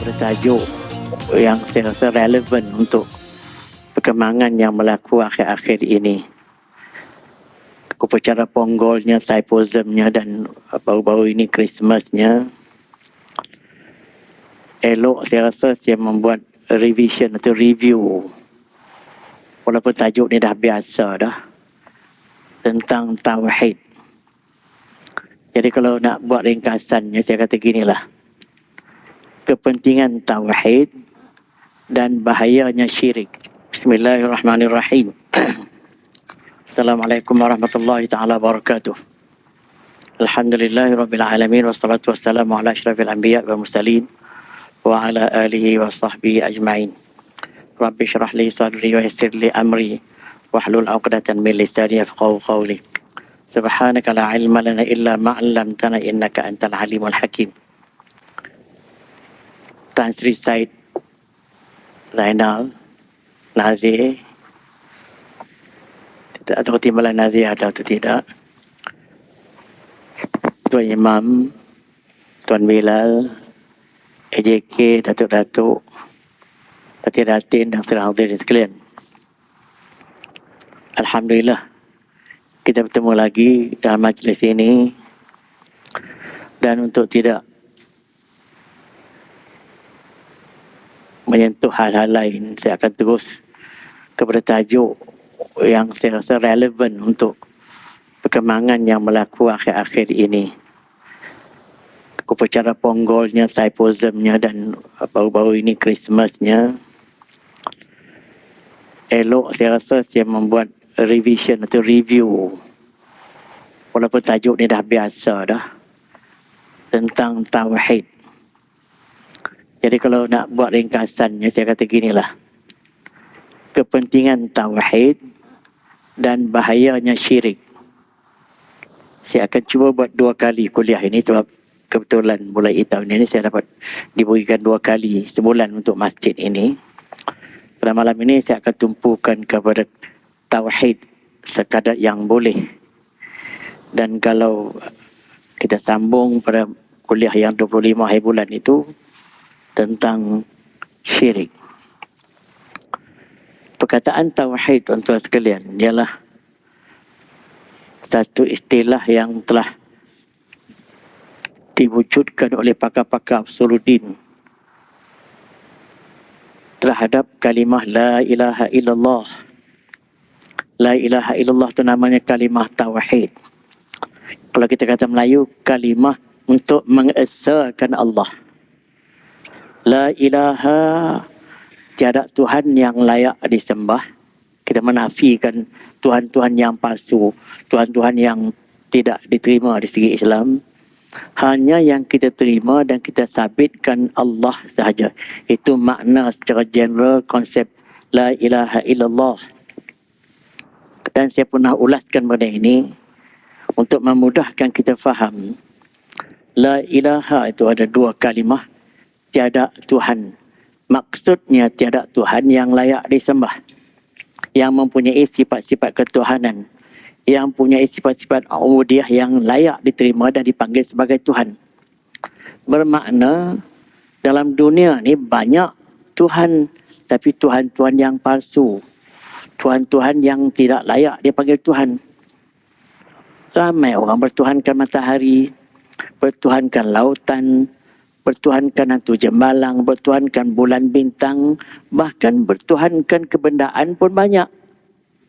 bertajuk yang saya rasa relevan untuk perkembangan yang berlaku akhir-akhir ini. Upacara Ponggolnya, Thaipusmnya dan baru-baru ini Christmasnya. Elok saya rasa saya membuat revision atau review. Walaupun tajuk ni dah biasa dah. Tentang Tauhid. Jadi kalau nak buat ringkasannya saya kata ginilah. Kepentingan Tauhid dan bahayanya syirik. Bismillahirrahmanirrahim. Assalamualaikum warahmatullahi ta'ala wabarakatuh. Alhamdulillahirabbil alamin wassalatu wassalamu ala asyrafil anbiya wal mursalin wa ala alihi wa sahbihi ajma'in. Rabbi syrah li sadri wa yassir li amri wahlul 'uqdatan min lisani yafqahu qawli. Subhanaka la ilma lana illa ma 'allamtana innaka antal alimul hakim. Tan Sri Said Zainal Nazir, tidak tahu timbalan Nazir ada atau tidak. Tuan Imam, Tuan Bilal, AJK, Datuk-Datuk, Datin dan sedang hadirin sekalian. Alhamdulillah, kita bertemu lagi dalam majlis ini. Dan untuk tidak menyentuh hal-hal lain, saya akan terus kepada tajuk yang saya rasa relevan untuk perkembangan yang berlaku akhir-akhir ini. Upacara Ponggolnya, Thaipusmnya dan baru-baru ini Christmasnya. Elok saya rasa saya membuat revision atau review. Walaupun tajuk ni dah biasa dah. Tentang Tauhid. Jadi kalau nak buat ringkasannya saya kata ginilah. Kepentingan Tauhid dan bahayanya syirik. Saya akan cuba buat 2 kali kuliah ini sebab kebetulan mulai tahun ini saya dapat diberikan 2 kali sebulan untuk masjid ini. Pada malam ini saya akan tumpukan kepada Tauhid sekadar yang boleh. Dan kalau kita sambung pada kuliah yang 25 hari bulan itu tentang syirik. Perkataan Tauhid tuan-tuan sekalian ialah satu istilah yang telah diwujudkan oleh pakar-pakar Usuluddin terhadap kalimah La ilaha illallah. La ilaha illallah itu namanya kalimah Tauhid. Kalau kita kata Melayu, kalimah untuk mengesahkan Allah. La ilaha, tiada Tuhan yang layak disembah. Kita menafikan Tuhan-Tuhan yang palsu, Tuhan-Tuhan yang tidak diterima di segi Islam. Hanya yang kita terima dan kita sabitkan Allah sahaja. Itu makna secara general konsep La ilaha illallah. Dan saya pernah ulaskan benda ini untuk memudahkan kita faham. La ilaha itu ada 2 kalimah. Tiada Tuhan. Maksudnya tiada Tuhan yang layak disembah. Yang mempunyai sifat-sifat ketuhanan. Yang mempunyai sifat-sifat ubudiyah yang layak diterima dan dipanggil sebagai Tuhan. Bermakna dalam dunia ni banyak Tuhan. Tapi Tuhan-Tuhan yang palsu. Tuhan-Tuhan yang tidak layak dipanggil Tuhan. Ramai orang bertuhankan matahari. Bertuhankan lautan. Bertuhankan hantu jembalang, bertuhankan bulan bintang, bahkan bertuhankan kebendaan pun banyak.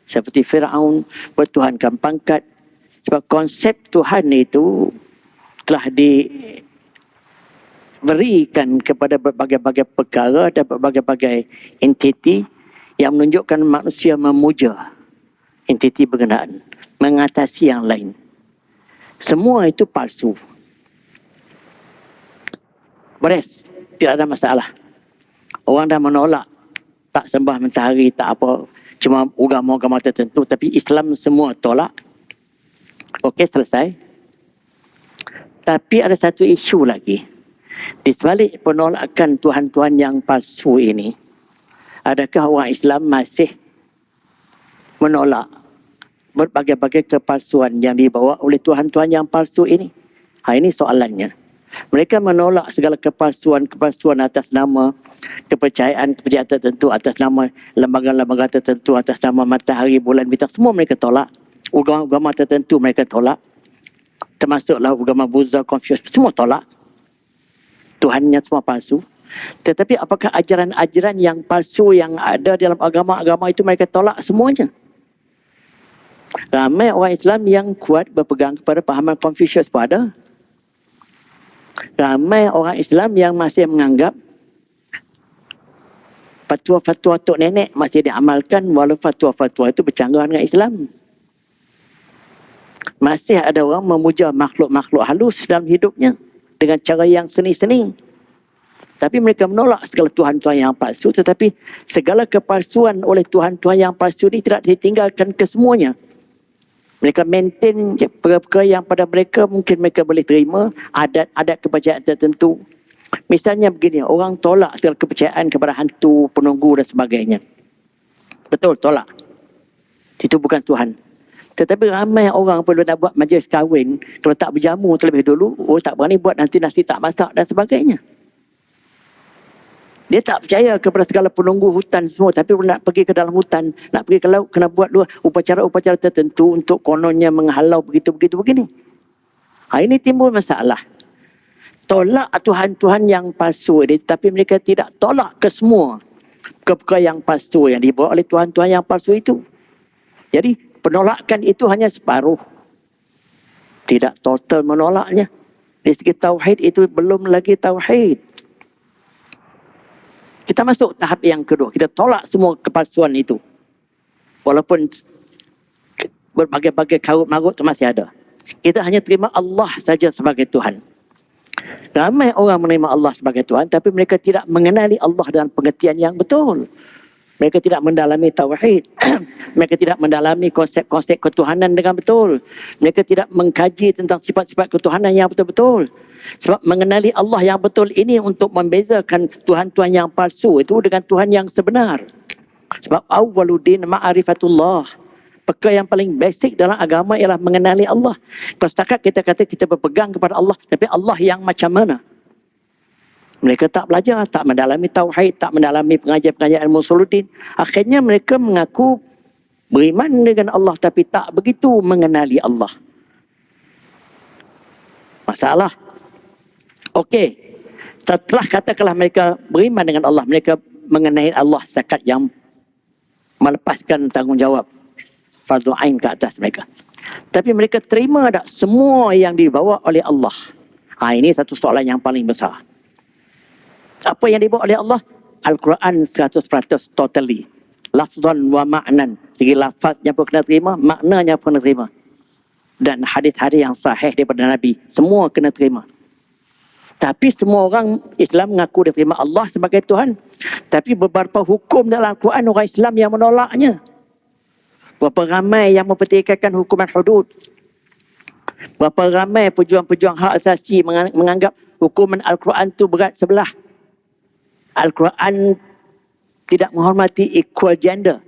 Seperti Firaun, bertuhankan pangkat. Sebab konsep Tuhan itu telah diberikan kepada berbagai-bagai perkara dan berbagai-bagai entiti yang menunjukkan manusia memuja entiti berkenaan, mengatasi yang lain. Semua itu palsu. Beres, tidak ada masalah. Orang dah menolak, tak sembah matahari, tak apa, cuma agama-agama tertentu, tapi Islam semua tolak. Okey, selesai. Tapi ada satu isu lagi. Di sebalik penolakan Tuhan-Tuhan yang palsu ini, adakah orang Islam masih menolak berbagai-bagai kepalsuan yang dibawa oleh Tuhan-Tuhan yang palsu ini? Ini soalannya. Mereka menolak segala kepalsuan atas nama kepercayaan tertentu, atas nama lembaga-lembaga tertentu, atas nama matahari, bulan, bintang. Semua mereka tolak. Agama tertentu mereka tolak. Termasuklah agama Buddha, Confucius, semua tolak. Tuhannya semua palsu. Tetapi apakah ajaran-ajaran yang palsu yang ada dalam agama-agama itu mereka tolak semuanya? Ramai orang Islam yang kuat berpegang kepada pahaman Confucius pun ada. Ramai orang Islam yang masih menganggap fatwa-fatwa tok nenek masih diamalkan walau fatwa-fatwa itu bercanggah dengan Islam. Masih ada orang memuja makhluk-makhluk halus dalam hidupnya dengan cara yang seni-seni. Tapi mereka menolak segala Tuhan-Tuhan yang palsu. Tetapi segala kepalsuan oleh Tuhan-Tuhan yang palsu ini tidak ditinggalkan ke semuanya. Mereka maintain perkara yang pada mereka mungkin mereka boleh terima, adat-adat kepercayaan tertentu. Misalnya begini, orang tolak segala kepercayaan kepada hantu, penunggu dan sebagainya. Betul, tolak. Itu bukan Tuhan. Tetapi ramai orang perlu nak buat majlis kahwin, kalau tak berjamu terlebih dulu, tak berani buat, nanti nasi tak masak dan sebagainya. Dia tak percaya kepada segala penunggu hutan semua, tapi nak pergi ke dalam hutan, nak pergi ke laut, kena buat dua upacara-upacara tertentu untuk kononnya menghalau begitu-begitu begini. Ini timbul masalah. Tolak Tuhan-Tuhan yang palsu ini, tapi mereka tidak tolak ke semua perkara yang palsu yang dibawa oleh Tuhan-Tuhan yang palsu itu. Jadi penolakan itu hanya separuh. Tidak total menolaknya. Dari segi tauhid itu belum lagi tauhid. Kita masuk tahap yang kedua. Kita tolak semua kepalsuan itu. Walaupun berbagai-bagai karut-marut itu masih ada. Kita hanya terima Allah saja sebagai Tuhan. Ramai orang menerima Allah sebagai Tuhan, tapi mereka tidak mengenali Allah dalam pengertian yang betul. Mereka tidak mendalami tauhid. Mereka tidak mendalami konsep-konsep ketuhanan dengan betul. Mereka tidak mengkaji tentang sifat-sifat ketuhanan yang betul-betul. Sebab mengenali Allah yang betul ini untuk membezakan Tuhan-Tuhan yang palsu itu dengan Tuhan yang sebenar. Sebab awwaluddin ma'arifatullah. Perkara yang paling basic dalam agama ialah mengenali Allah. Kalau setakat kita kata kita berpegang kepada Allah, tapi Allah yang macam mana? Mereka tak belajar, tak mendalami tauhid, tak mendalami pengajian-pengajian ilmu usuluddin. Akhirnya mereka mengaku beriman dengan Allah tapi tak begitu mengenali Allah. Masalah. Okey. Setelah katakanlah mereka beriman dengan Allah, mereka mengenai Allah setakat yang melepaskan tanggungjawab fardu ain ke atas mereka. Tapi mereka terima tak semua yang dibawa oleh Allah? Ini satu soalan yang paling besar. Apa yang dibawa oleh Allah? Al-Quran 100% totally. Lafzan wa ma'nan. Segi lafaznya pun kena terima, maknanya pun kena terima. Dan hadis-hadis yang sahih daripada Nabi, semua kena terima. Tapi semua orang Islam mengaku dia terima Allah sebagai Tuhan. Tapi beberapa hukum dalam Al-Quran orang Islam yang menolaknya. Berapa ramai yang mempertikaikan hukuman hudud. Berapa ramai pejuang-pejuang hak asasi menganggap hukuman Al-Quran itu berat sebelah. Al-Quran tidak menghormati equal gender.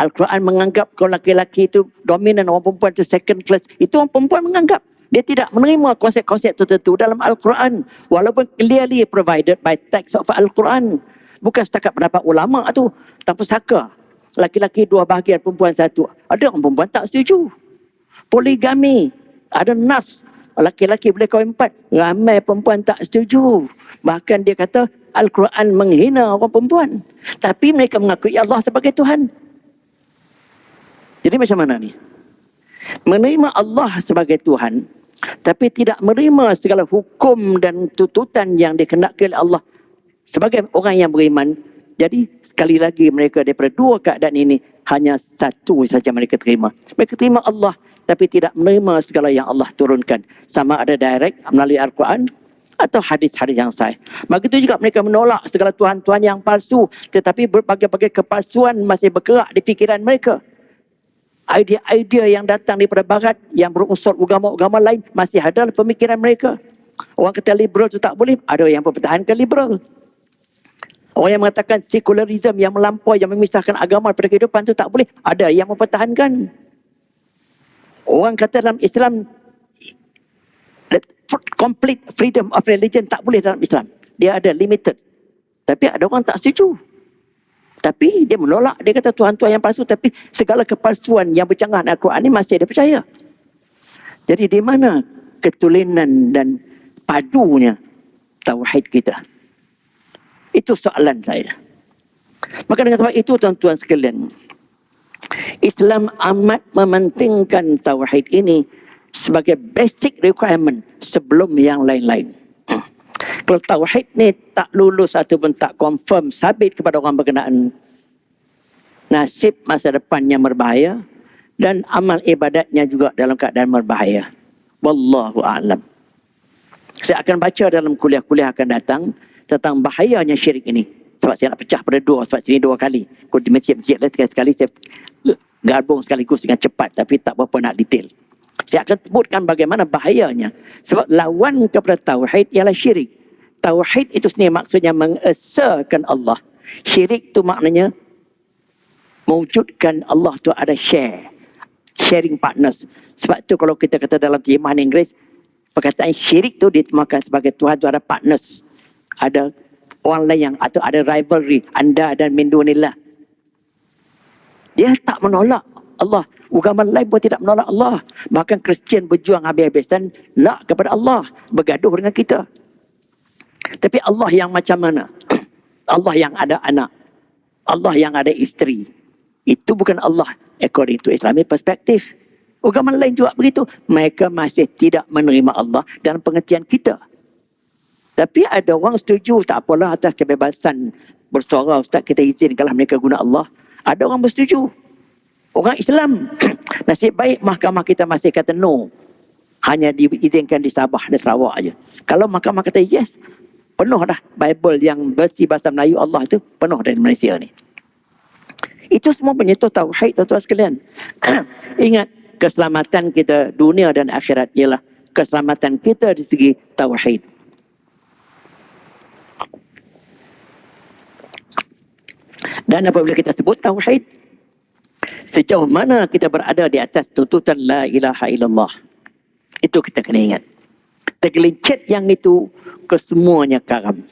Al-Quran menganggap kalau laki-laki itu dominan, orang perempuan itu second class. Itu orang perempuan menganggap. Dia tidak menerima konsep-konsep tertentu dalam Al-Quran. Walaupun clearly provided by text of Al-Quran. Bukan setakat pendapat ulama' tu. Tanpa saka. Laki-laki 2 bahagian, perempuan 1. Ada orang perempuan tak setuju. Poligami. Ada nas. Laki-laki boleh kahwin 4. Ramai perempuan tak setuju. Bahkan dia kata Al-Quran menghina orang perempuan. Tapi mereka mengakui Allah sebagai Tuhan. Jadi macam mana ni? Menerima Allah sebagai Tuhan, tapi tidak menerima segala hukum dan tuntutan yang dikenakan oleh Allah sebagai orang yang beriman. Jadi sekali lagi mereka daripada 2 keadaan ini hanya satu saja mereka terima. Mereka terima Allah tapi tidak menerima segala yang Allah turunkan. Sama ada direct melalui Al-Quran atau hadis-hadis yang sahih. Begitu juga mereka menolak segala Tuhan-Tuhan yang palsu. Tetapi berbagai-bagai kepalsuan masih bergerak di fikiran mereka. Idea-idea yang datang daripada barat yang berunsur agama-agama lain masih ada dalam pemikiran mereka. Orang kata liberal itu tak boleh, ada yang mempertahankan liberal. Orang yang mengatakan secularism yang melampaui, yang memisahkan agama daripada kehidupan itu tak boleh, ada yang mempertahankan. Orang kata dalam Islam complete freedom of religion tak boleh dalam Islam. Dia ada limited. Tapi ada orang tak setuju. Tapi dia menolak. Dia kata Tuhan-Tuhan yang palsu. Tapi segala kepalsuan yang bercanggah dengan Al-Quran ni masih dia percaya. Jadi di mana ketulinan dan padunya tauhid kita? Itu soalan saya. Maka dengan sebab itu tuan-tuan sekalian, Islam amat mementingkan tauhid ini sebagai basic requirement sebelum yang lain-lain. Kalau tauhid ni tak lulus ataupun tak confirm sabit kepada orang berkenaan, nasib masa depannya berbahaya dan amal ibadatnya juga dalam keadaan berbahaya. Wallahu a'lam. Saya akan baca dalam kuliah-kuliah akan datang tentang bahayanya syirik ini. Sebab saya nak pecah pada dua, sebab sini 2 kali. Kalau di masjid-masjid lain sekali saya gabung sekaligus dengan cepat, tapi tak berapa nak detail. Saya akan sebutkan bagaimana bahayanya. Sebab lawan kepada tauhid ialah syirik. Tauhid itu sendiri maksudnya mengesahkan Allah. Syirik itu maknanya mewujudkan Allah tu ada sharing partners. Sebab tu kalau kita kata dalam terjemahan Inggeris, perkataan syirik tu diterjemahkan sebagai Tuhan tu ada partners. Ada orang lain yang atau ada rivalry anda dan min dunillah. Dia tak menolak Allah. Agama lain pun tidak menolak Allah. Bahkan Kristian berjuang habis-habisan nak kepada Allah, bergaduh dengan kita. Tapi Allah yang macam mana? Allah yang ada anak, Allah yang ada isteri. Itu bukan Allah according to Islamic perspective. Agama lain juga begitu. Mereka masih tidak menerima Allah dalam pengertian kita. Tapi ada orang setuju, tak apalah atas kebebasan bersuara Ustaz, kita izinkanlah mereka guna Allah. Ada orang bersetuju. Orang Islam, nasib baik mahkamah kita masih kata no. Hanya diizinkan di Sabah dan Sarawak aja. Kalau mahkamah kata yes, penuh dah Bible yang versi bahasa Melayu Allah itu penuh dari Malaysia ni. Itu semua menyentuh tauhid, tuan-tuan sekalian. Ingat, keselamatan kita dunia dan akhirat ialah keselamatan kita di segi tauhid. Dan apabila kita sebut tauhid, sejauh mana kita berada di atas tuntutan la ilaha illallah, itu kita kena ingat. Tergelincir yang itu, kesemuanya karam.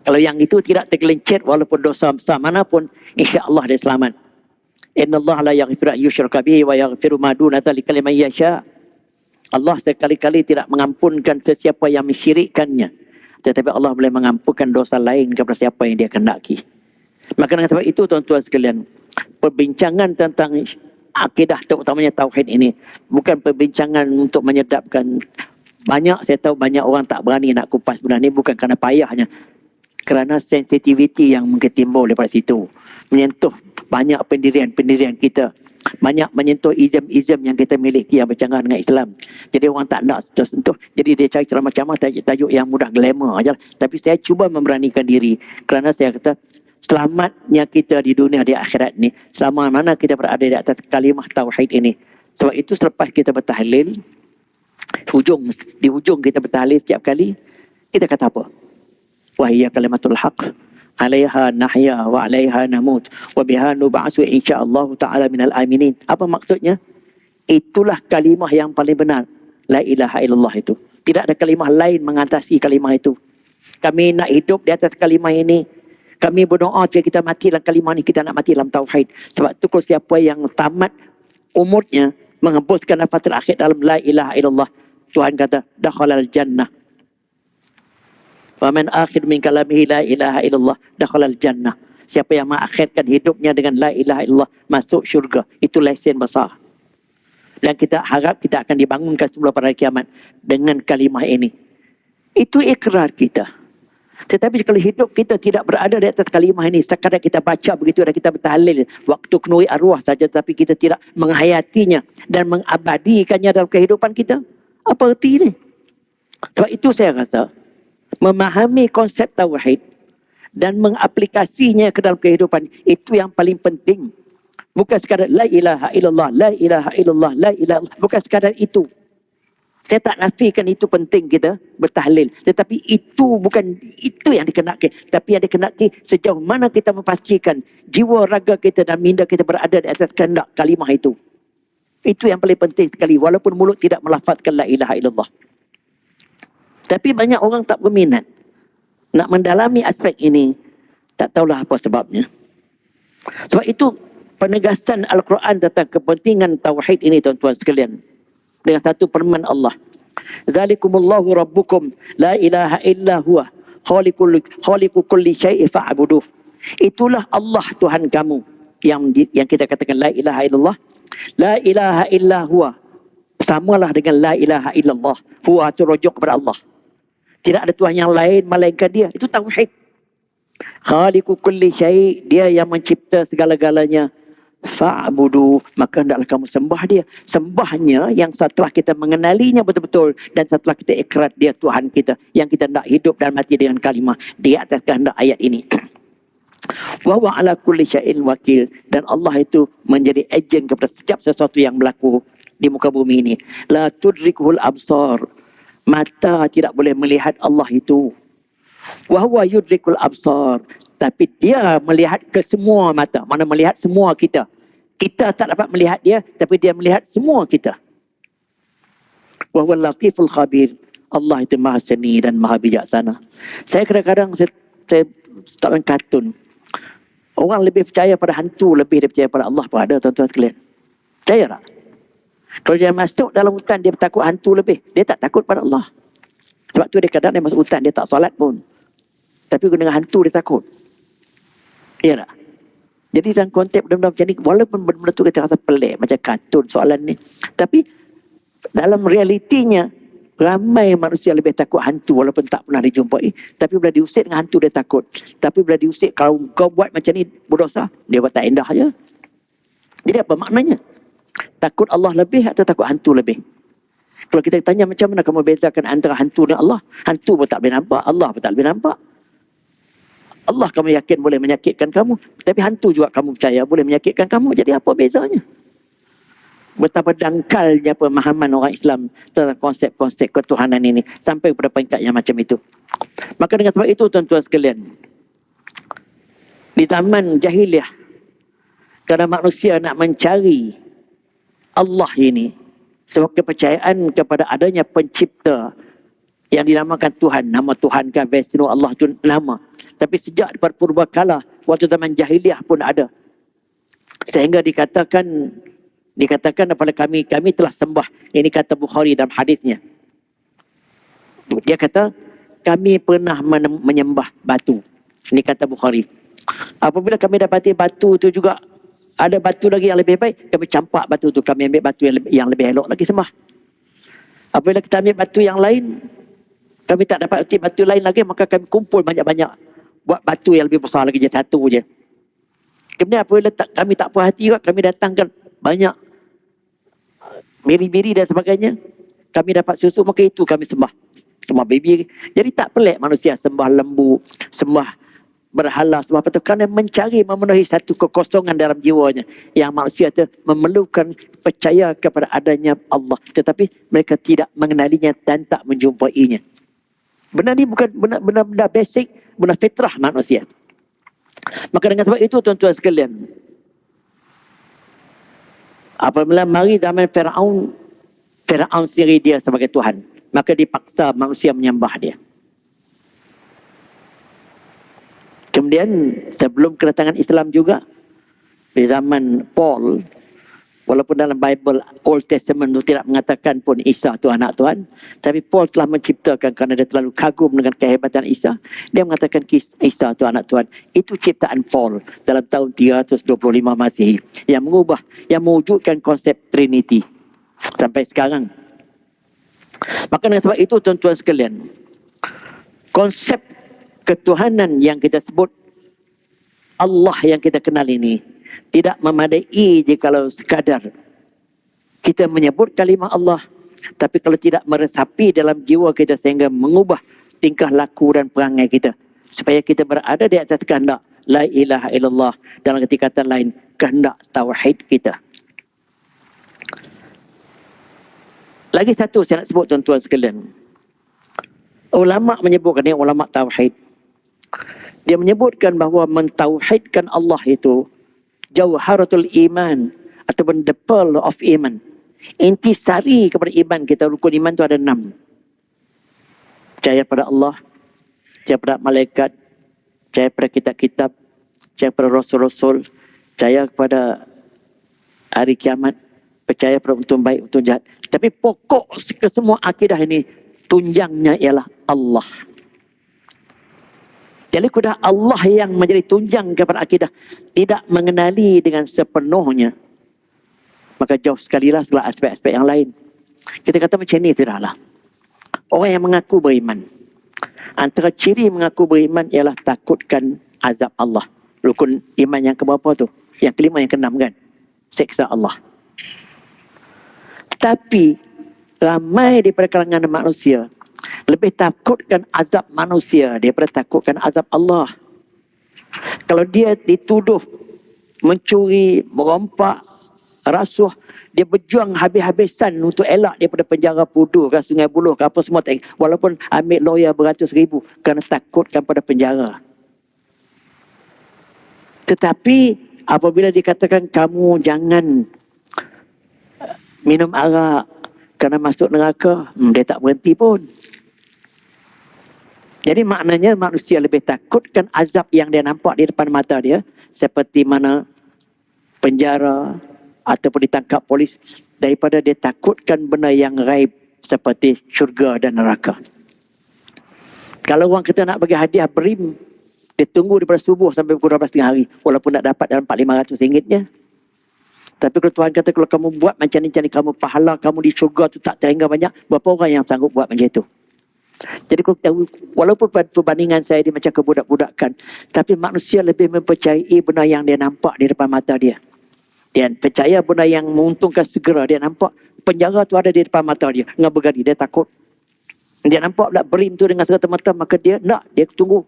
Kalau yang itu tidak tergelincir, walaupun dosa besar manapun, insya-Allah dia selamat. Innallaha la yaghfiru an yushraka bihi wa yaghfiru ma duna dzalika liman yasha. Allah sekali-kali tidak mengampunkan sesiapa yang mensyirikkannya, tetapi Allah boleh mengampunkan dosa lain kepada siapa yang dia kehendaki. Maka dengan sebab itu tuan-tuan sekalian, perbincangan tentang akidah terutamanya tauhid ini bukan perbincangan untuk menyedapkan. Banyak saya tahu banyak orang tak berani nak kupas benda ni bukan kerana payahnya, kerana sensitiviti yang mungkin timbul daripada situ. Menyentuh banyak pendirian-pendirian kita. Banyak menyentuh izam-izam yang kita miliki yang bercanggah dengan Islam. Jadi orang tak nak tersentuh. Jadi dia cari ceramah-ceramah tajuk yang mudah glamour aja. Tapi saya cuba memberanikan diri. Kerana saya kata, selamatnya kita di dunia di akhirat ni, selama mana kita berada di atas kalimah tauhid ini. Sebab itu selepas kita bertahlil, di hujung kita bertahlil setiap kali, kita kata apa? Wahiyya kalimatul haq, alaiha nahya wa alaiha namut wa biha nub'atsu insyaallah ta'ala minal aminin. Apa maksudnya? Itulah kalimah yang paling benar, la ilaha illallah itu. Tidak ada kalimah lain mengatasi kalimah itu. Kami nak hidup di atas kalimah ini. Kami berdoa jika kita mati dalam kalimah ini, kita nak mati dalam tauhid. Sebab itu kalau siapa yang tamat umurnya menghembuskan nafas terakhir dalam la ilaha illallah, Tuhan kata dakhalal jannah. Wa man akhir min kalamihi la ilaha illallah dakhalal jannah. Siapa yang mengakhirkan hidupnya dengan la ilaha illallah masuk syurga. Itu lesen besar. Dan kita harap kita akan dibangunkan sebelum pada kiamat dengan kalimah ini. Itu ikrar kita. Tetapi kalau hidup kita tidak berada di atas kalimah ini, sekadar kita baca begitu dan kita bertahlil waktu kenuri arwah saja, tapi kita tidak menghayatinya dan mengabadikannya dalam kehidupan kita, apa erti ini? Sebab itu saya rasa memahami konsep tauhid dan mengaplikasinya ke dalam kehidupan itu yang paling penting. Bukan sekadar la ilaha illallah, la ilaha illallah, la ilaha illallah. Bukan sekadar itu. Saya tak nafikan itu penting kita bertahlil. Tetapi itu bukan itu yang dikenaki. Tapi yang dikenaki sejauh mana kita memastikan jiwa raga kita dan minda kita berada di atas kehendak kalimah itu. Itu yang paling penting sekali. Walaupun mulut tidak melafazkan la ilaha illallah. Tapi banyak orang tak berminat nak mendalami aspek ini. Tak tahulah apa sebabnya. Sebab itu penegasan Al-Quran tentang kepentingan tauhid ini, tuan-tuan sekalian, dengan satu firman Allah. Zalikumullahu rabbukum la ilaha illa huwa khaliqu kulli syai'in fa'buduh. Itulah Allah Tuhan kamu yang kita katakan la ilaha illallah. La ilaha illa huwa samalah dengan la ilaha illallah. Huwa itu rujuk kepada Allah. Tidak ada Tuhan yang lain melainkan dia. Itu tauhid. Khaliqu kulli syai', dia yang mencipta segala-galanya. Fa'budu, maka hendaklah kamu sembah dia. Sembahnya yang setelah kita mengenalinya betul-betul dan setelah kita ikrar dia Tuhan kita, yang kita hendak hidup dan mati dengan kalimah di atas kehendak ayat ini. Wa huwa ala kulli syai'in wakil, dan Allah itu menjadi ejen kepada setiap sesuatu yang berlaku di muka bumi ini. La tudrikuhul absar, mata tidak boleh melihat Allah itu. Wa huwa yudrikul absar, tapi dia melihat ke semua mata. Mana melihat semua kita. Kita tak dapat melihat dia, tapi dia melihat semua kita. Wa huwa latiful khabir, Allah itu maha seni dan maha bijaksana. Saya kadang-kadang saya tak kartun. Orang lebih percaya pada hantu lebih dia percaya pada Allah pun ada, tuan-tuan sekalian. Percaya tak? Kalau dia masuk dalam hutan, dia takut hantu lebih. Dia tak takut pada Allah. Sebab tu dia kadang dia masuk hutan, dia tak solat pun. Tapi dengan hantu dia takut. Ya tak? Jadi dalam konteks benda-benda macam ni, walaupun benda-benda tu kita rasa pelik, macam kartun soalan ni. Tapi dalam realitinya, ramai manusia lebih takut hantu walaupun tak pernah dijumpai. Tapi bila diusik dengan hantu dia takut. Tapi bila diusik, kalau kau buat macam ni berdosa, dia buat tak indah je. Jadi apa maknanya? Takut Allah lebih atau takut hantu lebih? Kalau kita tanya macam mana kamu bezakan antara hantu dan Allah? Hantu pun tak boleh nampak, Allah pun tak boleh nampak. Allah kamu yakin boleh menyakitkan kamu, tapi hantu juga kamu percaya boleh menyakitkan kamu. Jadi apa bezanya? Betapa dangkalnya pemahaman orang Islam tentang konsep-konsep ketuhanan ini sampai pada peringkat yang macam itu. Maka dengan sebab itu, tuan-tuan sekalian, di zaman jahiliah, kerana manusia nak mencari Allah ini, sebab kepercayaan kepada adanya pencipta yang dinamakan Tuhan. Nama Tuhan kan Vishnu, Allah itu nama. Tapi sejak daripada purbakala, waktu zaman jahiliah pun ada. Sehingga dikatakan kepada kami telah sembah. Ini kata Bukhari dalam hadisnya. Dia kata, kami pernah menyembah batu. Ini kata Bukhari. Apabila kami dapati batu itu juga ada batu lagi yang lebih baik, kami campak batu itu, kami ambil batu yang lebih elok lagi sembah. Apabila kita ambil batu yang lain, kami tak dapat batu lain lagi, maka kami kumpul banyak-banyak, buat batu yang lebih besar lagi, jadi satu je. Kemudian apabila kami tak puas hati, kami datangkan banyak biri-biri dan sebagainya, kami dapat susu, maka itu kami sembah baby. Jadi tak pelik manusia sembah lembu, sembah berhala, sembah apa tu, kerana memenuhi satu kekosongan dalam jiwanya, yang manusia itu memerlukan percaya kepada adanya Allah, tetapi mereka tidak mengenalinya dan tak menjumpainya. Benda ni bukan benda basic, benda fitrah manusia. Maka dengan sebab itu, tuan-tuan sekalian, apabila mari zaman Firaun sendiri dia sebagai Tuhan, maka dipaksa manusia menyembah dia. Kemudian sebelum kedatangan Islam juga, di zaman Paul, walaupun dalam Bible Old Testament itu tidak mengatakan pun Isa itu anak Tuhan, tapi Paul telah menciptakan kerana dia terlalu kagum dengan kehebatan Isa, dia mengatakan Isa itu anak Tuhan. Itu ciptaan Paul dalam tahun 325 Masihi yang mewujudkan konsep Trinity sampai sekarang. Maka dengan sebab itu, tuan-tuan sekalian, konsep ketuhanan yang kita sebut Allah yang kita kenal ini tidak memadai jikalau sekadar kita menyebut kalimah Allah, tapi kalau tidak meresapi dalam jiwa kita sehingga mengubah tingkah laku dan perangai kita, supaya kita berada di atas kehendak la ilaha illallah, dalam kata lain kehendak tauhid kita. Lagi satu saya nak sebut, tuan-tuan sekalian. Ulama menyebutkan, ini ulama tauhid, dia menyebutkan bahawa mentauhidkan Allah itu jauharatul iman, ataupun the pearl of iman. Intisari kepada iman kita, rukun iman tu ada 6. Percaya pada Allah, percaya pada malaikat, percaya pada kitab-kitab, percaya pada rasul-rasul, percaya kepada hari kiamat, percaya pada untung baik, untung jahat. Tapi pokok ke semua akidah ini, tunjangnya ialah Allah. Jadi kuda Allah yang menjadi tunjang kepada akidah, tidak mengenali dengan sepenuhnya, maka jauh sekali lah segala aspek-aspek yang lain. Kita kata macam ni sudahlah. Orang yang mengaku beriman, antara ciri mengaku beriman ialah takutkan azab Allah. Rukun iman yang keberapa tu? Yang kelima, yang keenam kan? Seksa Allah. Tapi ramai daripada kalangan manusia lebih takutkan azab manusia daripada takutkan azab Allah. Kalau dia dituduh mencuri, merompak, rasuah, dia berjuang habis-habisan untuk elak daripada penjara Pudu ke Sungai Buloh ke apa semua, walaupun ambil lawyer beratus ribu kerana takutkan pada penjara. Tetapi apabila dikatakan kamu jangan minum arak kerana masuk neraka, dia tak berhenti pun. Jadi maknanya manusia lebih takutkan azab yang dia nampak di depan mata dia, seperti mana penjara ataupun ditangkap polis, daripada dia takutkan benda yang gaib seperti syurga dan neraka. Kalau orang kita nak bagi hadiah berim, dia tunggu daripada subuh sampai pukul 12 tengah hari, walaupun nak dapat dalam 400-500 ringgitnya. Tapi kalau Tuhan kata kalau kamu buat macam ni, kamu pahala kamu di syurga tu tak terhingga banyak, berapa orang yang sanggup buat macam itu? Jadi kalau tahu, walaupun perbandingan saya dia macam kebudak-budakan, tapi manusia lebih mempercayai benda yang dia nampak di depan mata dia. Dia percaya benda yang menguntungkan segera. Dia nampak penjara tu ada di depan mata dia, dengan bergadi, dia takut. Dia nampak pula berim tu dengan serta-merta, maka dia tunggu.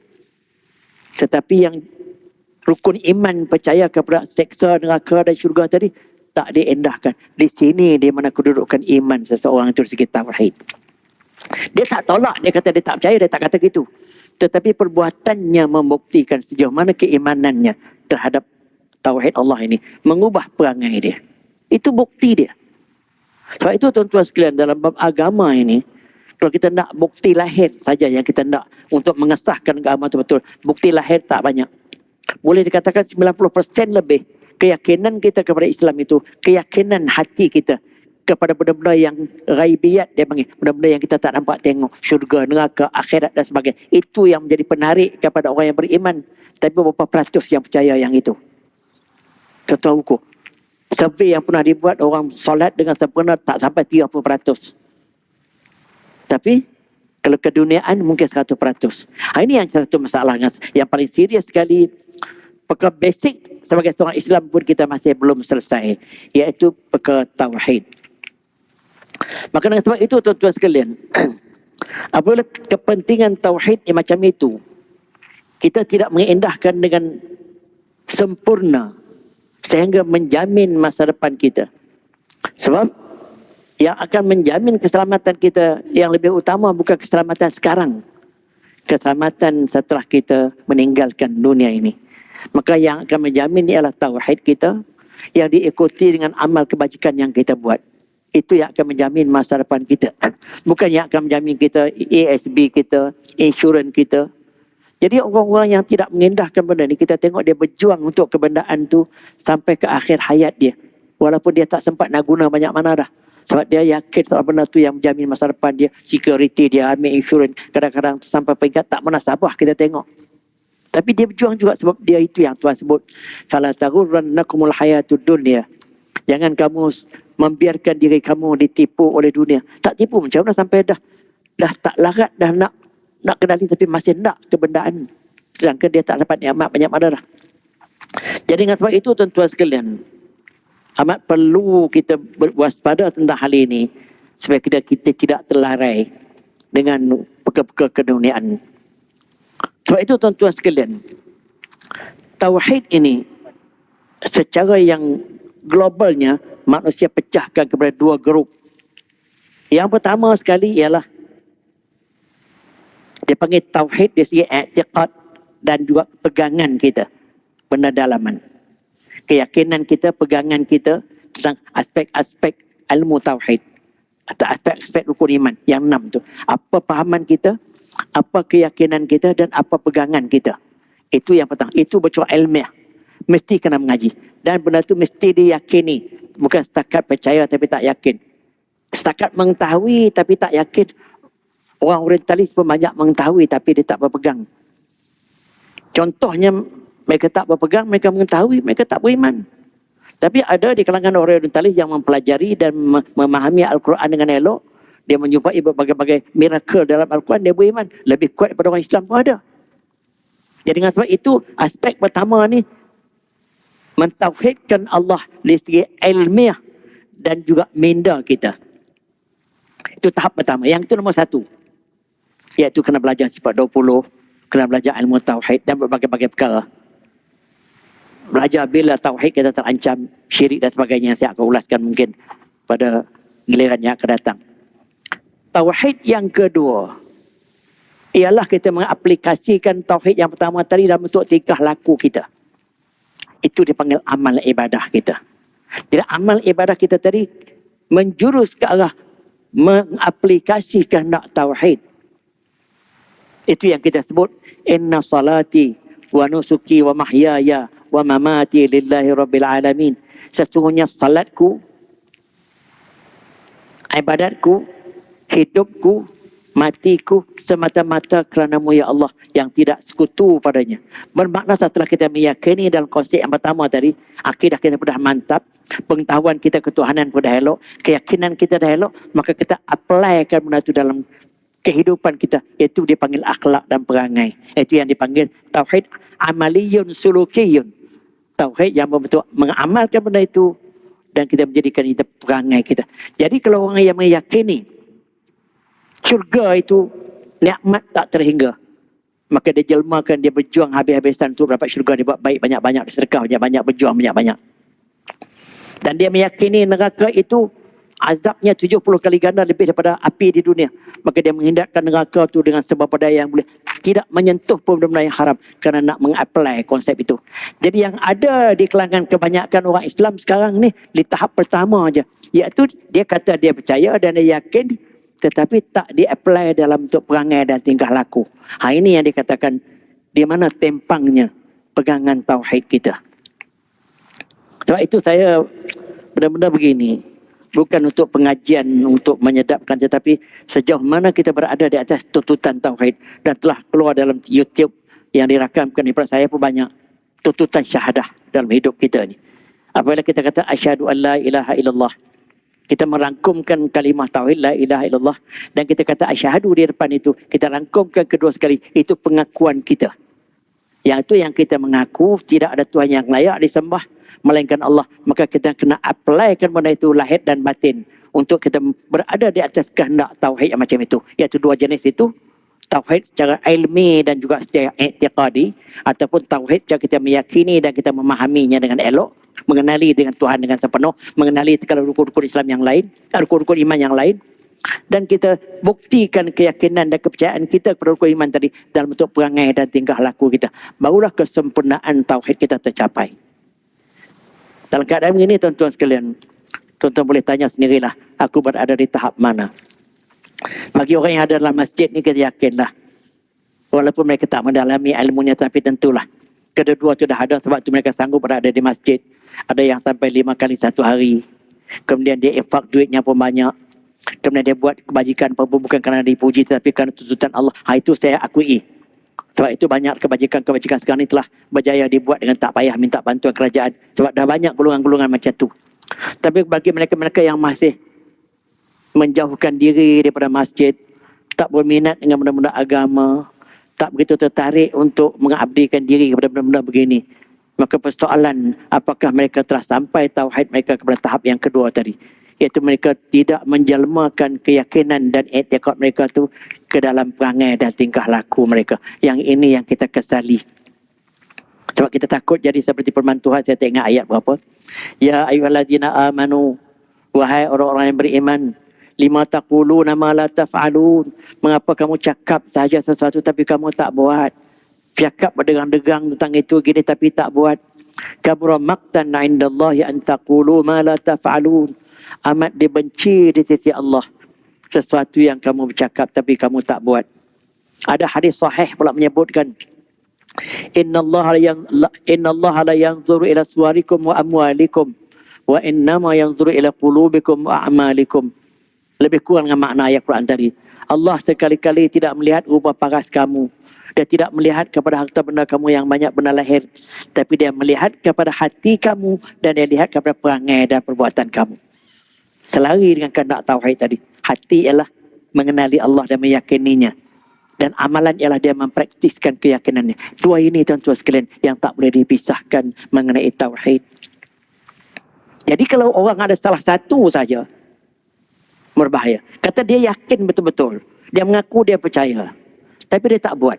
Tetapi yang rukun iman percaya kepada seksa, neraka dan syurga tadi tak diendahkan. Di sini di mana kedudukan iman seseorang itu dari segi tauhid. Dia tak tolak, dia kata dia tak percaya, dia tak kata gitu. Tetapi perbuatannya membuktikan sejauh mana keimanannya terhadap tauhid Allah ini, mengubah perangai dia. Itu bukti dia. Sebab itu tuan-tuan sekalian, dalam bab agama ini, kalau kita nak bukti lahir saja yang kita nak untuk mengesahkan agama itu betul, bukti lahir tak banyak. Boleh dikatakan 90% lebih keyakinan kita kepada Islam itu, keyakinan hati kita kepada benda-benda yang ghaibiyat, dia panggil, benda-benda yang kita tak nampak tengok, syurga, neraka, akhirat dan sebagainya. Itu yang menjadi penarik kepada orang yang beriman. Tapi berapa peratus yang percaya yang itu? Tuan-tuan ukur. Survei yang pernah dibuat, orang solat dengan sempurna tak sampai 30%. Tapi kalau keduniaan mungkin 100%. Ini yang satu masalah yang paling serius sekali. Perkara basic sebagai seorang Islam pun kita masih belum selesai, iaitu perkara tauhid. Maka dengan sebab itu tuan-tuan sekalian, apabila kepentingan tauhid yang macam itu kita tidak mengendahkan dengan sempurna sehingga menjamin masa depan kita. Sebab yang akan menjamin keselamatan kita yang lebih utama bukan keselamatan sekarang, keselamatan setelah kita meninggalkan dunia ini. Maka yang akan menjamin ialah tauhid kita yang diikuti dengan amal kebajikan yang kita buat. Itu yang akan menjamin masa depan kita. Bukan yang akan menjamin kita ASB kita, insurans kita. Jadi orang-orang yang tidak mengendahkan benda ni, kita tengok dia berjuang untuk kebendaan tu sampai ke akhir hayat dia. Walaupun dia tak sempat nak guna banyak mana dah. Sebab dia yakin soal benda tu yang menjamin masa depan dia. Security dia, ambil insurans. Kadang-kadang sampai peringkat tak munasabah kita tengok. Tapi dia berjuang juga sebab dia itu yang Tuhan sebut. Fala taghurrannakumul hayatud dunya. Jangan kamu membiarkan diri kamu ditipu oleh dunia. Tak tipu macam mana sampai dah tak larat, dah nak kenali tapi masih nak kebendaan. Sedangkan dia tak dapat nikmat banyak mana dah. Jadi dengan sebab itu tuan-tuan sekalian, amat perlu kita berwaspada tentang hal ini supaya kita tidak terlarai dengan perkara-perkara keduniaan. Sebab itu tuan-tuan sekalian, tauhid ini secara yang globalnya manusia pecahkan kepada dua grup. Yang pertama sekali ialah dia panggil tauhid dari segi i'tiqad dan juga pegangan kita, pendalaman. Keyakinan kita, pegangan kita tentang aspek-aspek ilmu tauhid atau aspek-aspek rukun iman yang 6 tu. Apa pahaman kita, apa keyakinan kita dan apa pegangan kita. Itu yang pertama. Itu betul ilmiah. Mesti kena mengaji. Dan benda tu mesti diyakini. Bukan setakat percaya tapi tak yakin. Setakat mengetahui tapi tak yakin. Orang orientalis pun banyak mengetahui tapi dia tak berpegang. Contohnya mereka tak berpegang, mereka mengetahui, mereka tak beriman. Tapi ada di kalangan orang orientalis yang mempelajari dan memahami Al-Quran dengan elok. Dia menjumpai berbagai-bagai miracle dalam Al-Quran, dia beriman. Lebih kuat daripada orang Islam pun ada. Jadi dengan sebab itu, aspek pertama ni, mentauhidkan Allah dari segi ilmiah dan juga minda kita. Itu tahap pertama. Yang itu nombor 1. Iaitu kena belajar sifat 20, kena belajar ilmu tauhid dan berbagai-bagai perkara. Belajar bila tauhid kita terancam syirik dan sebagainya. Saya akan ulaskan mungkin pada giliran yang akan datang. Tauhid yang kedua ialah kita mengaplikasikan tauhid yang pertama tadi dalam bentuk tingkah laku kita. Itu dipanggil amal ibadah kita. Jadi amal ibadah kita tadi menjurus ke arah mengaplikasikan nak tauhid. Itu yang kita sebut inna salati wa nusuki wa mahyaya wa mamati lillahi rabbil alamin. Sesungguhnya salatku, ibadatku, hidupku, matiku semata-mata kerana-Mu ya Allah yang tidak sekutu padanya. Bermakna setelah kita meyakini dalam konsep yang pertama tadi, akidah kita sudah mantap, pengetahuan kita ketuhanan sudah elok, keyakinan kita dah elok, maka kita applykan benda itu dalam kehidupan kita. Itu dipanggil akhlak dan perangai. Itu yang dipanggil tauhid amaliyun sulukiyun. Tauhid yang membentuk mengamalkan benda itu dan kita menjadikan itu perangai kita. Jadi kalau orang yang meyakini syurga itu nikmat tak terhingga, maka dia jelmakan, dia berjuang habis-habisan untuk dapat syurga. Dia buat baik banyak-banyak, sedekah banyak-banyak, berjuang banyak-banyak. Dan dia meyakini neraka itu azabnya 70 kali ganda lebih daripada api di dunia. Maka dia menghindarkan neraka itu dengan sebab daya yang boleh tidak menyentuh pun benda-benda yang haram kerana nak mengapply konsep itu. Jadi yang ada di kalangan kebanyakan orang Islam sekarang ni di tahap pertama aja, iaitu dia kata dia percaya dan dia yakin tetapi tak di-apply dalam bentuk perangai dan tingkah laku. Ini yang dikatakan di mana tempangnya pegangan tauhid kita. Sebab itu saya benar-benar begini, bukan untuk pengajian, untuk menyedapkan, tetapi sejauh mana kita berada di atas tuntutan tauhid. Dan telah keluar dalam YouTube yang dirakamkan daripada saya pun banyak tuntutan syahadah dalam hidup kita ni. Apabila kita kata asyhadu an la ilaha illallah, kita merangkumkan kalimah tauhid la ilaha illallah, dan kita kata asyhadu di depan itu, kita rangkumkan kedua sekali, itu pengakuan kita. Yang itu yang kita mengaku tidak ada Tuhan yang layak disembah melainkan Allah. Maka kita kena applykan benda itu lahir dan batin untuk kita berada di atas kehendak tauhid yang macam itu. Iaitu dua jenis itu, tauhid secara ilmi dan juga secara i'tiqadi, ataupun tauhid secara kita meyakini dan kita memahaminya dengan elok, mengenali dengan Tuhan dengan sepenuh, mengenali segala rukun-rukun Islam yang lain, rukun-rukun iman yang lain, dan kita buktikan keyakinan dan kepercayaan kita kepada rukun iman tadi dalam bentuk perangai dan tingkah laku kita. Barulah kesempurnaan tauhid kita tercapai. Dalam keadaan ini tuan-tuan sekalian, tuan-tuan boleh tanya sendirilah, aku berada di tahap mana? Bagi orang yang ada dalam masjid ni, kita yakinlah, walaupun mereka tak mendalami ilmunya, tapi tentulah kedua-dua sudah ada, sebab tu mereka sanggup berada di masjid. Ada yang sampai 5 kali satu hari. Kemudian dia infak duitnya pun banyak. Kemudian dia buat kebajikan bukan kerana dipuji tetapi kerana tuntutan Allah. Itu saya akui. Sebab itu banyak kebajikan sekarang ini telah berjaya dibuat dengan tak payah minta bantuan kerajaan. Sebab dah banyak golongan-golongan macam tu. Tapi bagi mereka-mereka yang masih menjauhkan diri daripada masjid, tak berminat dengan benda-benda agama, tak begitu tertarik untuk mengabdikan diri kepada benda-benda begini, maka persoalan apakah mereka telah sampai tauhid mereka kepada tahap yang kedua tadi, iaitu mereka tidak menjelmakan keyakinan dan i'tiqad mereka tu ke dalam perangai dan tingkah laku mereka. Yang ini yang kita kesali. Sebab kita takut jadi seperti firman Tuhan. Saya tak ingat ayat berapa. Ya ayyuhallazina amanu, wahai orang-orang yang beriman, lima taquluna ma la taf'alun, mengapa kamu cakap saja sesuatu tapi kamu tak buat? Cakap berdegang-degang tentang itu gini tapi tak buat. Kabura maqtan 'indallahi an taqulu ma la taf'alun. amat dibenci di sisi Allah sesuatu yang kamu bercakap tapi kamu tak buat. Ada hadis sahih pula menyebutkan innallaha la yanzuru ila suwarikum wa amwalikum wa innama yanzuru ila qulubikum wa a'malikum. Lebih kurang dengan makna ayat Quran tadi. Allah sekali-kali tidak melihat rupa paras kamu. Dia tidak melihat kepada harta benda kamu yang banyak benda lahir. Tapi dia melihat kepada hati kamu dan dia lihat kepada perangai dan perbuatan kamu. Selari dengan kehendak tauhid tadi. Hati ialah mengenali Allah dan meyakininya. Dan amalan ialah dia mempraktiskan keyakinannya. Dua ini tuan-tuan sekalian yang tak boleh dipisahkan mengenai tauhid. Jadi kalau orang ada salah satu saja, berbahaya. Kata dia yakin betul-betul. Dia mengaku dia percaya. Tapi dia tak buat.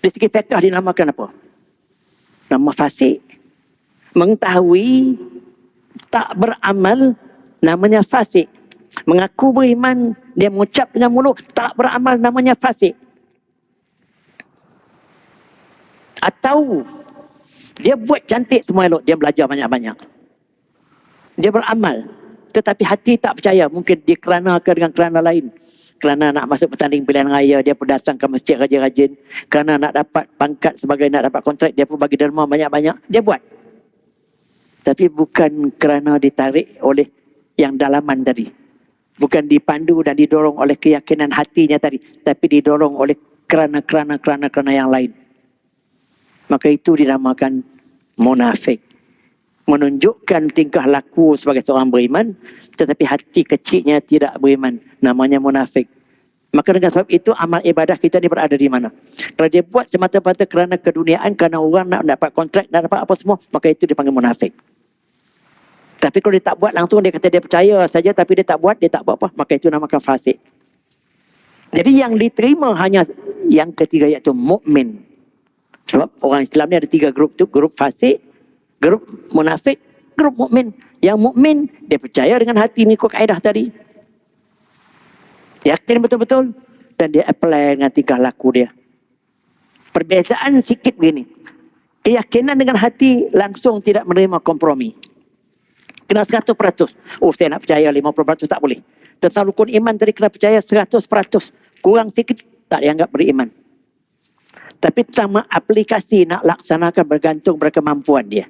Di segi fiqh dinamakan apa? Nama fasik. Mengetahui tak beramal namanya fasik. Mengaku beriman, dia mengucap dengan mulut, tak beramal namanya fasik. Atau dia buat cantik semua elok, dia belajar banyak-banyak. Dia beramal, tetapi hati tak percaya. Mungkin dia kerana dengan kerana lain. Kerana nak masuk pertanding pilihan raya, dia pun datang ke masjid rajin-rajin. Kerana nak dapat pangkat sebagai nak dapat kontrak, dia pun bagi derma banyak-banyak. Dia buat. Tapi bukan kerana ditarik oleh yang dalaman tadi. Bukan dipandu dan didorong oleh keyakinan hatinya tadi. Tapi didorong oleh kerana yang lain. Maka itu dinamakan munafik. Menunjukkan tingkah laku sebagai seorang beriman, tetapi hati kecilnya tidak beriman. Namanya munafik. Maka dengan sebab itu amal ibadah kita ni berada di mana? Kalau dia buat semata-mata kerana keduniaan, kerana orang nak dapat kontrak, nak dapat apa semua, maka itu dipanggil munafik. Tapi kalau dia tak buat langsung, dia kata dia percaya saja, tapi dia tak buat apa, maka itu namakan fasik. Jadi yang diterima hanya yang ketiga, iaitu mukmin. Sebab orang Islam ni ada 3 grup tu, grup fasik, grup munafik, grup mukmin. Yang mukmin dia percaya dengan hati mengikut kaedah tadi. Yakin betul-betul dan dia apply dengan tingkah laku dia. Perbezaan sikit begini. Keyakinan dengan hati langsung tidak menerima kompromi. Kena 100%. Oh, saya nak percaya 50% tak boleh. Tentang rukun iman tadi kena percaya 100%. Kurang sikit tak dianggap beriman. Tapi tentang aplikasi nak laksanakan bergantung pada kemampuan dia.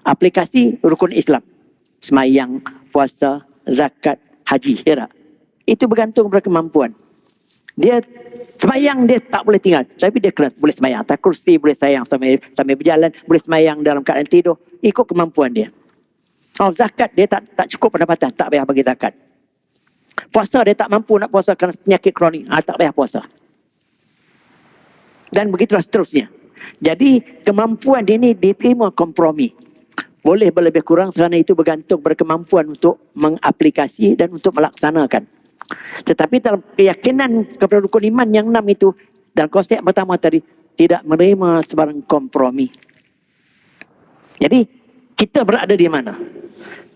Aplikasi rukun Islam. Semayang, puasa, zakat, haji. Ya tak? Itu bergantung pada kemampuan. Dia semayang dia tak boleh tinggal. Tapi dia kena boleh semayang. Atas kursi boleh sayang sambil berjalan. Boleh semayang dalam keadaan tidur. Ikut kemampuan dia. Oh, zakat dia tak cukup pendapatan. Tak payah bagi zakat. Puasa dia tak mampu nak puasa kerana penyakit kronik. Tak payah puasa. Dan begitulah seterusnya. Jadi kemampuan dia ni diterima kompromi. Boleh berlebih kurang kerana itu bergantung pada kemampuan untuk mengaplikasi dan untuk melaksanakan. Tetapi dalam keyakinan kepada rukun iman yang 6 itu, dan konsep pertama tadi, tidak menerima sebarang kompromi. Jadi kita berada di mana?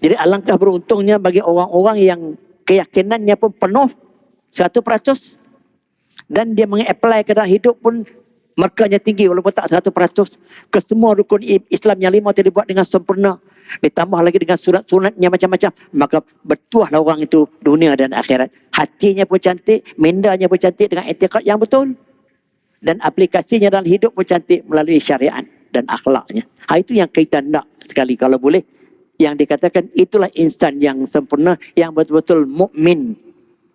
Jadi alangkah beruntungnya bagi orang-orang yang keyakinannya pun penuh 100% dan dia mengapply ke dalam hidup pun markahnya tinggi walaupun tak 100%. Kesemua rukun Islam yang 5 tadi dibuat dengan sempurna. Ditambah lagi dengan sunat-sunatnya macam-macam. Maka bertuahlah orang itu dunia dan akhirat. Hatinya pun cantik, mendanya pun cantik dengan etikad yang betul. Dan aplikasinya dalam hidup pun cantik melalui syariat dan akhlaknya. Itu yang kita nak sekali kalau boleh. Yang dikatakan itulah insan yang sempurna, yang betul-betul mukmin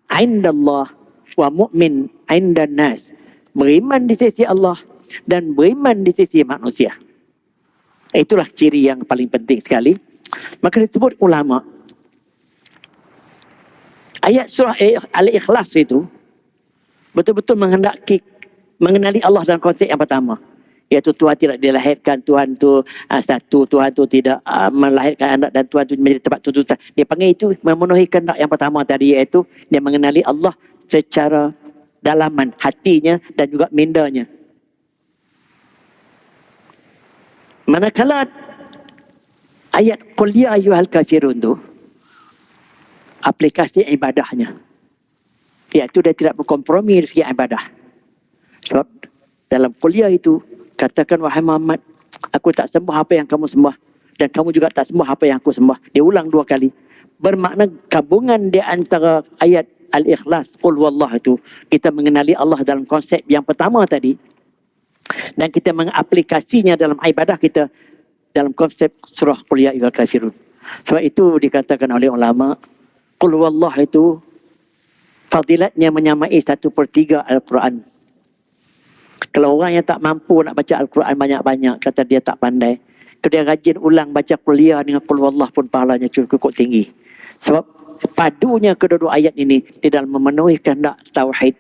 indallah wa mukmin indan nas. Beriman di sisi Allah dan beriman di sisi manusia. Itulah ciri yang paling penting sekali. Maka disebut ulama. Ayat surah Al-Ikhlas itu betul-betul menghendaki mengenali Allah dalam konsep yang pertama. Iaitu Tuhan tidak dilahirkan, Tuhan itu satu, Tuhan itu tidak melahirkan anak dan Tuhan itu menjadi tempat tuntutan. Dia panggil itu memenuhi kehendak yang pertama tadi, iaitu dia mengenali Allah secara dalaman hatinya dan juga mindanya. Manakala ayat qul ya ayyuhal kafirun tu aplikasi ibadahnya, iaitu dia tidak berkompromi dari segi ibadah. Sebab dalam qul ya itu katakan wahai Muhammad, aku tak sembah apa yang kamu sembah dan kamu juga tak sembah apa yang aku sembah. Dia ulang 2 kali. bermakna gabungan di antara ayat Al-Ikhlas, Qul Wallah itu. Kita mengenali Allah dalam konsep yang pertama tadi. Dan kita mengaplikasinya dalam ibadah kita dalam konsep surah Qul Ya Ayyuhal Kafirun. Sebab itu dikatakan oleh ulama, Qul Wallah itu fadilatnya menyamai 1/3 Al-Quran. Kalau orang yang tak mampu nak baca Al-Quran banyak-banyak, kata dia tak pandai. Kalau dia rajin ulang baca kuliah dengan Qul Wallah pun pahalanya cukup tinggi. Sebab padunya kedua-dua ayat ini di dalam memenuhi kehendak tauhid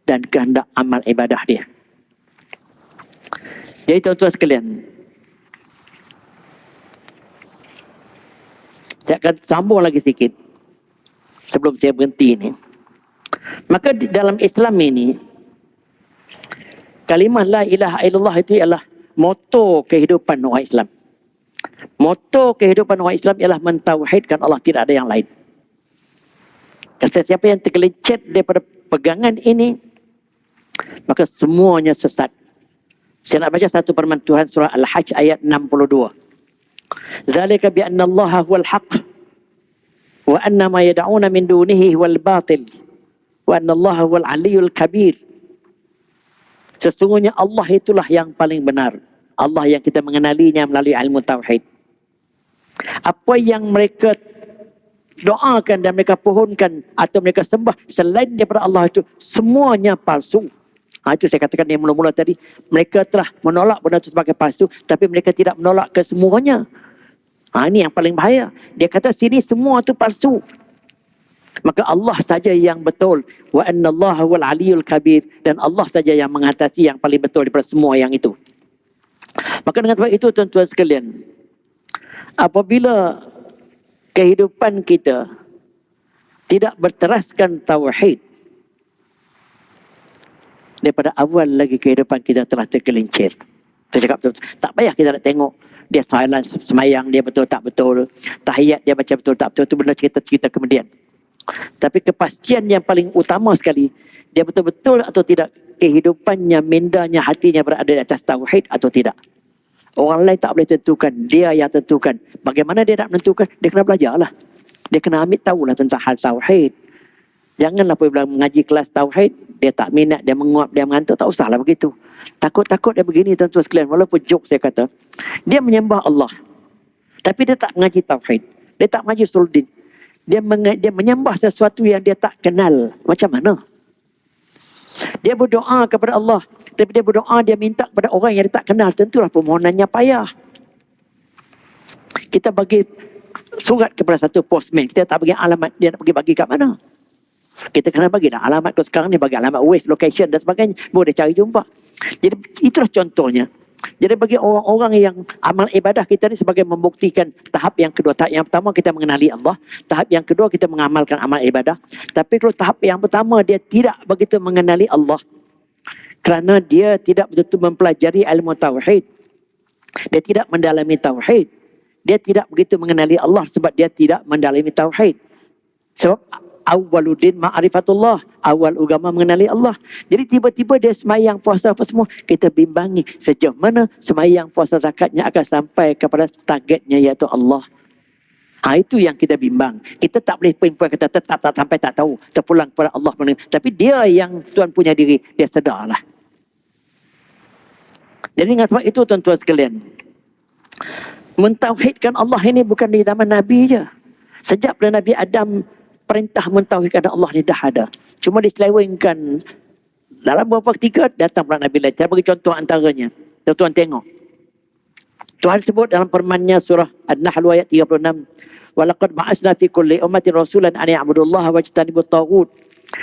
dan kehendak amal ibadah dia. Jadi tuan-tuan sekalian, saya akan sambung lagi sikit sebelum saya berhenti ini. Maka di dalam Islam ini, kalimah la ilaha illallah itu ialah moto kehidupan orang Islam. Moto kehidupan orang Islam ialah mentauhidkan Allah, tidak ada yang lain. Kata siapa yang tergelincir daripada pegangan ini, maka semuanya sesat. Saya nak baca satu firman Tuhan surah Al-Hajj ayat 62. Zalika bi anna Allah huwal haq wa anna ma yad'una min dunihi huwal batil wa anna Allah huwal aliyyul kabir. Sesungguhnya Allah itulah yang paling benar. Allah yang kita mengenalinya melalui ilmu tauhid. Apa yang mereka doakan dan mereka pohonkan atau mereka sembah selain daripada Allah itu semuanya palsu. Itu saya katakan yang mula-mula tadi, mereka telah menolak benda itu sebagai palsu, tapi mereka tidak menolak kesemuanya. Ini yang paling bahaya. Dia kata sini semua itu palsu. Maka Allah saja yang betul. Wa anna Allah wal aliyul kabir. Dan Allah saja yang mengatasi yang paling betul daripada semua yang itu. Maka dengan sebab itu tuan-tuan sekalian, apabila kehidupan kita tidak berteraskan tauhid, daripada awal lagi kehidupan kita telah tergelincir. Saya cakap betul. Tak payah kita nak tengok dia silent semayang dia betul tak betul, tahiyat dia baca betul tak betul, itu benda cerita-cerita kemudian. Tapi kepastian yang paling utama sekali, dia betul-betul atau tidak kehidupannya, mindanya, hatinya berada di atas tauhid atau tidak. Orang lain tak boleh tentukan, dia yang tentukan. Bagaimana dia nak menentukan? Dia kena belajarlah. Dia kena ambil tahulah tentang hal tauhid. Janganlah apabila mengaji kelas tauhid, dia tak minat, dia menguap, dia mengantuk, tak usahlah begitu. Takut-takut dia begini tuan-tuan sekalian, walaupun joke saya kata, dia menyembah Allah, tapi dia tak mengaji tauhid, dia tak mengaji usuluddin. Dia menyembah sesuatu yang dia tak kenal. Macam mana? Dia berdoa kepada Allah, tapi dia berdoa, dia minta kepada orang yang dia tak kenal. Tentulah permohonannya payah. Kita bagi surat kepada satu postman, kita tak bagi alamat, dia nak pergi bagi kat mana? Kita kena bagi dah alamat. Kalau sekarang ni bagi alamat waste, location dan sebagainya, boleh cari jumpa. Jadi itulah contohnya. Jadi bagi orang-orang yang amal ibadah kita ni sebagai membuktikan tahap yang kedua. Tahap yang pertama kita mengenali Allah. Tahap yang kedua kita mengamalkan amal ibadah. Tapi kalau tahap yang pertama dia tidak begitu mengenali Allah, kerana dia tidak betul-betul mempelajari ilmu tauhid, dia tidak mendalami tauhid, dia tidak begitu mengenali Allah sebab dia tidak mendalami tauhid. Sebab awwaluddin ma'rifatullah, awal agama mengenali Allah. Jadi tiba-tiba dia semayang puasa apa semua, kita bimbangi sejauh mana semayang puasa zakatnya akan sampai kepada targetnya iaitu Allah. Itu yang kita bimbang. Kita tak boleh pinpoint kata tetap tak sampai tak tahu, terpulang kepada Allah. Tapi dia yang Tuhan punya diri, dia sedarlah. Jadi dengan sebab itu tuan-tuan sekalian, mentauhidkan Allah ini bukan di zaman Nabi je. Sejak pada Nabi Adam, perintah mentauhidkan Allah ni dah ada. Cuma diselewengkan. Dalam beberapa ketika datang pula Nabi lain. Saya bagi contoh antaranya. Tuan-tuan tengok. Tuhan sebut dalam firman-Nya surah An-Nahl ayat 36. Walaqad ba'asna fi kulli ummatin rasulan an ya'budullaha wajtanibut taghut.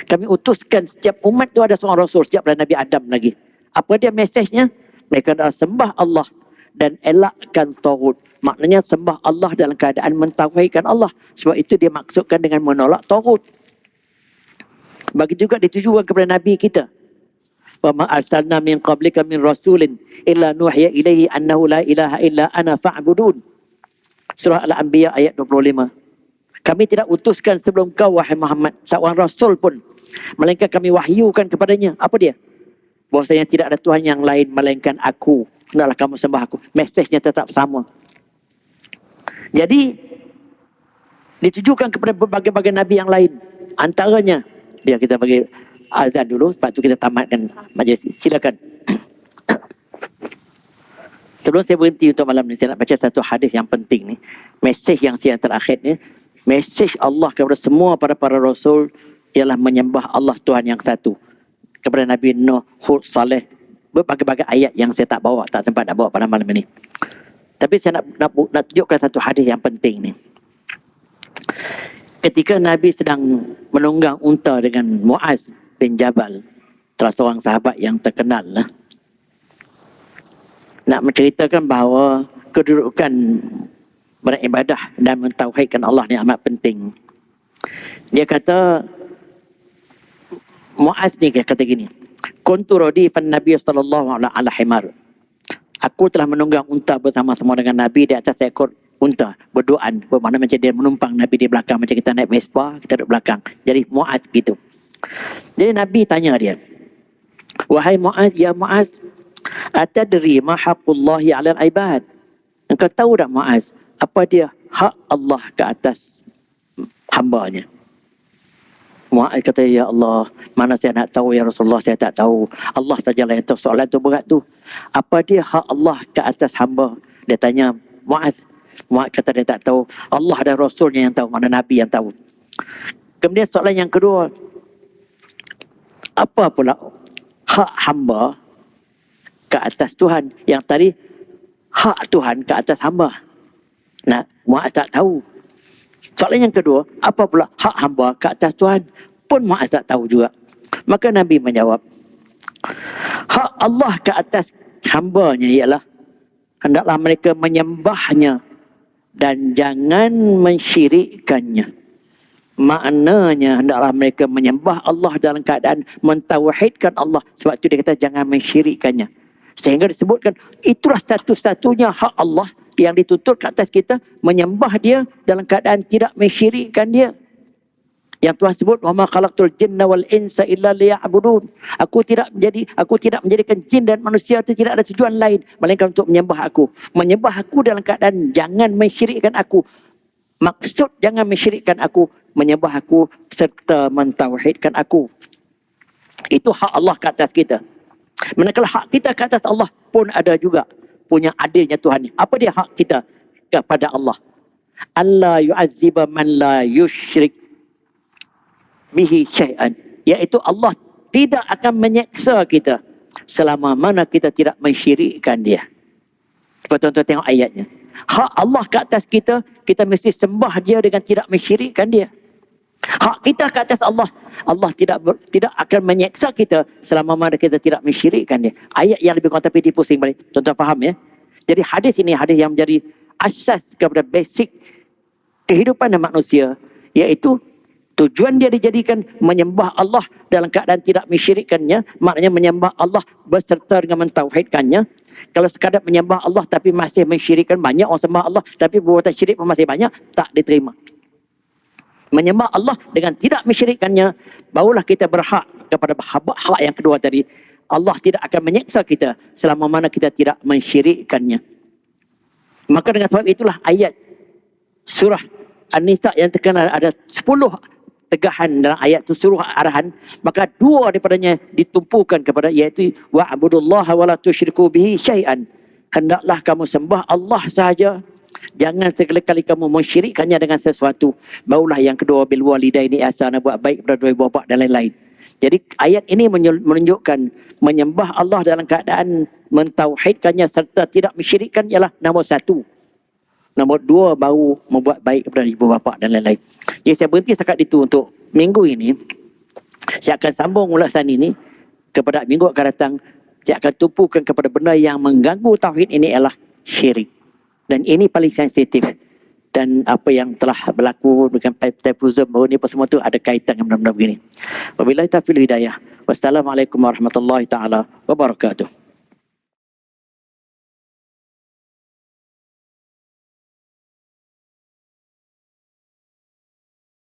Kami utuskan setiap umat tu ada seorang rasul sejak pada Nabi Adam lagi. Apa dia mesejnya? Mereka adalah sembah Allah dan elakkan taghut. Maknanya sembah Allah dalam keadaan mentauhidkan Allah. Sebab itu dia maksudkan dengan menolak taghut. Bagi juga ditujukan kepada Nabi kita. Wa ma arsalna min qablika min rasulin illa nuhiya ilaihi annahu la ilaha illa ana fa'budun. Surah Al-Anbiya ayat 25. Kami tidak utuskan sebelum kau wahai Muhammad seorang rasul pun, melainkan kami wahyukan kepadanya. Apa dia? Bahwasanya tidak ada Tuhan yang lain melainkan aku. Hendaklah kamu sembah aku. Mesejnya tetap sama. Jadi ditujukan kepada berbagai-bagai Nabi yang lain. Antaranya, dia kita bagi azan dulu, sebab tu kita tamatkan majlis. Silakan. Sebelum saya berhenti untuk malam ni, saya nak baca satu hadis yang penting ni. Mesej yang saya terakhir ni, mesej Allah kepada semua para rasul ialah menyembah Allah Tuhan yang satu. Kepada Nabi Nuh, Hud, Saleh, berbagai-bagai ayat yang saya tak sempat nak bawa pada malam ini. Tapi saya nak tunjukkan satu hadis yang penting ni. Ketika Nabi sedang menunggang unta dengan Muaz bin Jabal, salah seorang sahabat yang terkenal lah, nak menceritakan bahawa kedudukan beribadah dan mentauhidkan Allah ni amat penting. Dia kata, Muaz ni kata gini, kuntu radifan Nabi sallallahu alaihi ala himar. Aku telah menunggang unta bersama-sama dengan Nabi di atas seekor unta, berduaan, bermakna macam dia menumpang Nabi di belakang, macam kita naik Vespa, kita duduk belakang. Jadi Muaz gitu. Jadi Nabi tanya dia, wahai Muaz, ya Muaz, atadri ma haqqullahi 'alal ibad? Engkau tahu tak Muaz, apa dia hak Allah ke atas hamba-Nya? Muaz kata, ya Allah, mana saya nak tahu ya Rasulullah, saya tak tahu. Allah sajalah yang tahu. Soalan tu berat tu. Apa dia hak Allah ke atas hamba? Dia tanya Muaz. Muaz kata dia tak tahu. Allah dan Rasulnya yang tahu, mana Nabi yang tahu. Kemudian soalan yang kedua, apa pula hak hamba ke atas Tuhan? Yang tadi hak Tuhan ke atas hamba. Nah, Muaz tak tahu. Soalan yang kedua, apa pula hak hamba ke atas Tuhan? Pun Muaz tak tahu juga. Maka Nabi menjawab, hak Allah ke atas hamba-Nya ialah hendaklah mereka menyembahnya dan jangan mensyirikkannya. Maknanya hendaklah mereka menyembah Allah dalam keadaan mentauhidkan Allah. Sebab itu dia kata jangan mensyirikkannya. Sehingga disebutkan itulah satu-satunya hak Allah yang dituntut ke atas kita, menyembah dia dalam keadaan tidak mensyirikkan dia. Yang Tuhan sebut, wa ma khalaqtul jinna wal insa illa liya'budun. Aku tidak menjadikan jin dan manusia itu tidak ada tujuan lain melainkan untuk menyembah aku. Menyembah aku dalam keadaan jangan mensyirikkan aku. Maksud jangan mensyirikkan aku, menyembah aku serta mentauhidkan aku. Itu hak Allah ke atas kita. Manakala hak kita ke atas Allah pun ada juga punya adilnya Tuhan. Apa dia hak kita kepada Allah? Allah yu'azziba man la yushrik bihi syai'an. Iaitu Allah tidak akan menyeksa kita selama mana kita tidak mensyirikkan dia. Tuan-tuan tengok ayatnya. Hak Allah ke atas kita, kita mesti sembah dia dengan tidak mensyirikkan dia. Hak kita ke atas Allah, Allah tidak akan menyeksa kita selama mana kita tidak mensyirikkan dia. Ayat yang lebih kurang tapi dipusing balik. Tuan-tuan faham ya? Jadi hadis ini hadis yang menjadi asas kepada basic kehidupan manusia, iaitu tujuan dia dijadikan menyembah Allah dalam keadaan tidak mensyirikkannya, maknanya menyembah Allah beserta dengan mentauhidkannya. Kalau sekadar menyembah Allah tapi masih mensyirikkan, banyak orang sembah Allah tapi perbuatan syirik pun masih banyak, tak diterima. Menyembah Allah dengan tidak mensyirikkannya, barulah kita berhak kepada hak yang kedua tadi. Allah tidak akan menyeksa kita selama mana kita tidak mensyirikkannya. Maka dengan sebab itulah ayat surah An-Nisa yang terkenal ada 10 tegahan dalam ayat itu, suruh arahan. Maka 2 daripadanya ditumpukan kepada, iaitu wa'budullaha wa la tusyriku bihi syai'an. Hendaklah kamu sembah Allah sahaja, jangan sekali-kali kamu mensyirikkannya dengan sesuatu. Barulah yang kedua, bil walidaini ihsana, buat baik kepada dua ibu bapa dan lain-lain. Jadi ayat ini menunjukkan menyembah Allah dalam keadaan mentauhidkannya serta tidak mensyirikkan ialah nombor 1. Nombor 2 baru membuat baik kepada ibu bapa dan lain-lain. Jadi saya berhenti setakat itu untuk minggu ini. Saya akan sambung ulasan ini kepada minggu akan datang. Saya akan tumpukan kepada benda yang mengganggu tauhid ini ialah syirik. Dan ini paling sensitif. Dan apa yang telah berlaku dengan terrorism baru ni semua tu ada kaitan dengan benda-benda begini. Wabillahi taufiq wal hidayah. Wassalamualaikum warahmatullahi taala wabarakatuh.